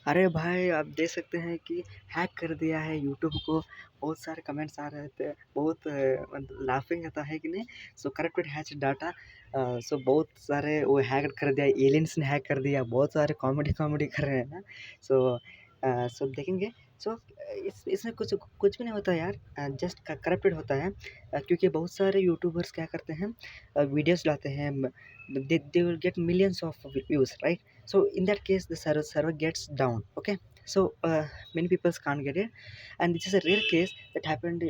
अरे भाई आप देख सकते हैं कि हैक कर दिया है यूट्यूब को। बहुत सारे कमेंट्स आ रहे थे, बहुत मतलब लाफिंग आता है कि नहीं। सो करप्टेड हैच डाटा। सो बहुत सारे वो हैक कर दिया, एलियंस ने हैक कर दिया, बहुत सारे कॉमेडी कॉमेडी कर रहे हैं ना। सो देखेंगे। सो इसमें कुछ कुछ भी नहीं होता यार, जस्ट करप्टेड होता है। क्योंकि बहुत सारे यूट्यूबर्स क्या करते हैं, वीडियोस डालते हैं, they will get millions of views, right. So in that case, the server gets down. Okay, so many people can't get it, and this is a rare case that happened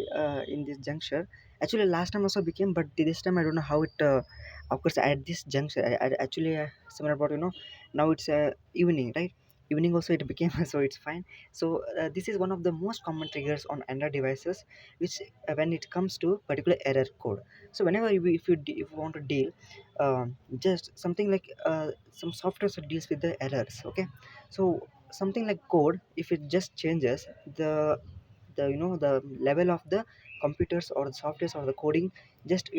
in this juncture. Actually, last time also became, but this time I don't know how it occurs at this juncture. Actually, somewhere about now it's evening, right? Evening also it became so it's fine. So this is one of the most common triggers on Android devices, which when it comes to particular error code. So whenever if you want to deal, just something like some software that deals with the errors. Okay, so something like code, if it just changes the level of the computers or the softwares or the coding, just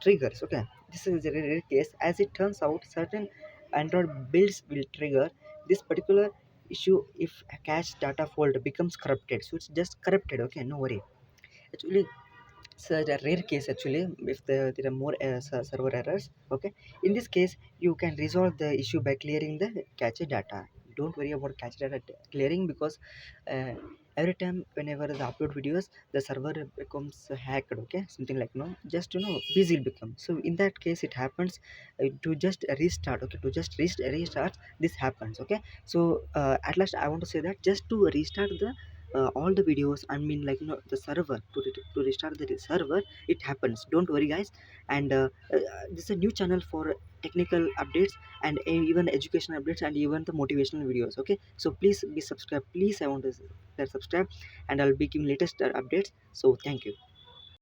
triggers. Okay, this is a rare case. As it turns out, certain Android builds will trigger this particular issue if a cache data folder becomes corrupted. So it's just corrupted. Okay, no worry. Actually, such a rare case actually if there are more server errors. Okay, in this case you can resolve the issue by clearing the cache data. Don't worry about cache data clearing, because uh, every time whenever the upload videos, the server becomes hacked. Okay, something like no, just busy will become. So in that case it happens, to just restart. Okay, to just restart, this happens. Okay, so at last I want to say that just to restart the all the videos, I mean, like the server, to restart the server, it happens. Don't worry guys. And this is a new channel for technical updates, and even educational updates, and even the motivational videos. Okay, so please be subscribed. Please, I want to subscribe, and I'll be giving latest updates. So thank you.